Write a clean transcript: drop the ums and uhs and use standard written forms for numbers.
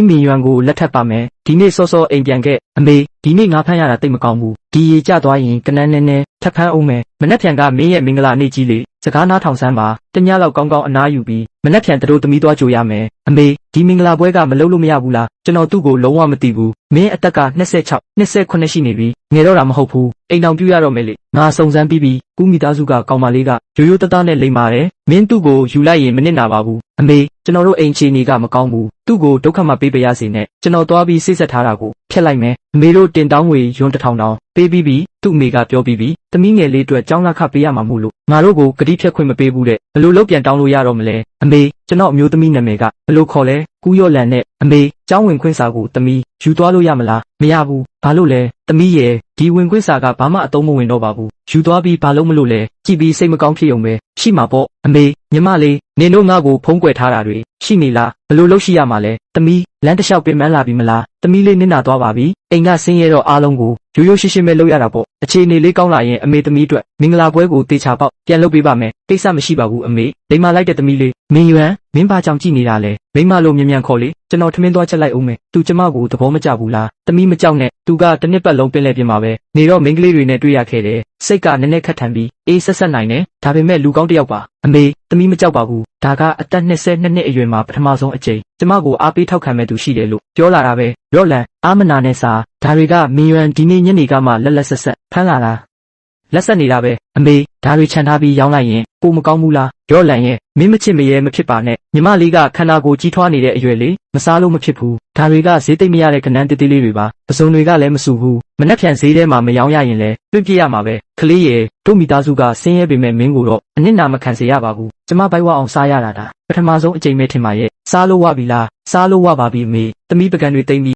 မင်းရွံကိုလက်ထပ်ပါမယ်ဒီနေ့စောစောအိမ်ပြန်ခဲ့အမေဒီနေ့ငါဖမ်းရတာတိတ်မကောင်းဘူးဒီရေကျသွားရင်ကနန်းနဲ့ထပ်ဖမ်းအောင်မယ်မနှက်ဖြန်ကမင်းရဲ့မင်္ဂလာနေ့ကြီးလေစကားနားထောင်စမ်းပါတညလောက်ကောင်းကောင်းအနားယူပြီးမနှက်ဖြန်တို့သမီးသွားကြိုရမယ်အမေဒီမင်္ဂလာပွဲကမလုပ်လို့မရဘူးလားကျွန်တော်သူ့ကိုလုံးဝမသိဘူးမင်းအသက်က26 28ရှိနေပြီငယ်တော့တာမဟုတ်ဘူးအိမ်တောင်ပြူရတော့မယ်လေငါစုံစမ်းပြီးပြီကူမိသားစုကကောင်မလေးကရိုးရိုးသားနဲ့လိမ့်ပါတယ်မင်းသူ့ကိုယူလိုက်ရင်မနစ်နာပါဘူးအမေကျွန်တော်တို့အိမ်ချီနေကမကောင်းဘူးသူ့ကိုဒုက္ခမပေးပါရစေနဲ့ကျွန်တော်သွားပြီးစိတ်ဆက်ထားတာကိုဖျက်လိုက်မယ်အမေတို့တင်တောင်းငွေယွန်း1000တောင်ပေးပြီးပြီသူ့အမေကပြောပြီးပြီသမီးငယ်လေးအတွက်ကြောင်းလာခပေးရမှာမို့လို့ငါတို့ကိုဂတိဖြတ်ခွင့်မပေးဘူးတဲ့ဘလို့လုံးပြန်တောင်းလို့ရတော့မလဲအမေကျွန်တော်အမျိုးသမီးနာမည်ကဘလို့ခေါ်လဲကူးရော့လန်နဲ့အမေကျောင်းဝင်ခွင့်စာကိုသမီးယူသွားလို့ရမလားမရဘူးဘာလို့လဲသမီးရဲ့ဒီဝင်ခွင့်စာကဘာမှအသုံးမဝင်တော့ပါဘူးယူသွားပြီးဘာလို့မလို့လဲကြည်ပြီးစိတ်မကောင်းဖြစ်ုံပဲရှိမှာပေါ့အမေညီမလေးနင်တို့ငါ့ကိုဖုံးကွယ်ထားတာတွေရှိနေလားဘလို့လုပ်ရှိရမှာလဲသမီးလမ်းတစ်လျှောက်ပင်ပန်းလာပြီမလားသမီးလေးနစ်နာသွားပါပြီအိမ်ကဆင်းရဲတော့အားလုံးကိုရိုးရိုးရှင်းရှင်းပဲလုပ်ရတာပေါ့အခြေအနေလေးကောင်းလာရင်အမေသမီးအတွက်မင်္ဂလာပွဲကိုတေချာပေါက်ပြန်လုပ်ပေးပါမယ်ကိစ္စမရှိပါဘူးအမေလိမ္မာလိုက်တဲ့သမီးလေးမင်းရွံမင်းဘာကြောင့်ကြည့်နေတာလဲမိမလို့မြန်ခေါ်လေကျွန်တော်ထမင်းသွားချက်လိုက်အောင်မယ်သူကျမကိုသဘောမကျဘူးလားသမီးမကြောက်နဲ့သူကတစ်နှစ်ပတ်လုံးပင်လဲပြင်မှာပဲနေတော့မိန်းကလေးတွေနဲ့တွေ့ရခဲ့တယ်စိတ်ကနည်းနည်းခက်ထန်ပြီးအေးဆက်နိုင်တယ်ဒါပေမဲ့လူကောင်းတစ်ယောက်ပါအမေသမီးမကြောက်ပါဘူးဒါကအသက်22နှစ်အရွယ်မှာပထမဆုံးအကြိမ်ကျမကိုအားပေးထောက်ခံမဲ့သူရှိတယ်လို့ပြောလာတာပဲရော့လန်အာမနာနဲ့စာဒါတွေကမင်းရွံဒီနေ့ညနေကမှလက်ဆက်ဖမ်းလာတာလက်ဆက်နေတာပဲအမေဒါတွေခြံထားပြီးရောင်းလိုက်ရင်ကိုမကောင်းဘူးလားရော့လန်ရဲ့မင်းမချစ်မရဲမဖြစ်ပါနဲ့ညီမလေးကခန္ဓာကိုယ်ကြီးထွားနေတဲ့အရွယ်လေးမစားလို့မဖြစ်ဘူးဒါတွေကဈေးသိမ့်မရတဲ့ကနန်းတေးသေးလေးတွေပါပစုံတွေကလည်းမဆူဘူးမနှက်ဖြန်ဈေးထဲမှာမရောင်းရရင်လည်းတွန့်ပြရမှာပဲကလေးရဲ့တို့မိသားစုကဆင်းရဲပေမဲ့မင်းကိုတော့အနစ်နာမခံစေရပါဘူးကျမဘိုက်ဝအောင်စားရတာပထမဆုံးအကြိမ်ပဲထင်ပါရဲ့စားလို့ဝပြီလားစားလို့ဝပါပြီအမေသမီးပကံတွေတိမ့်ပြီး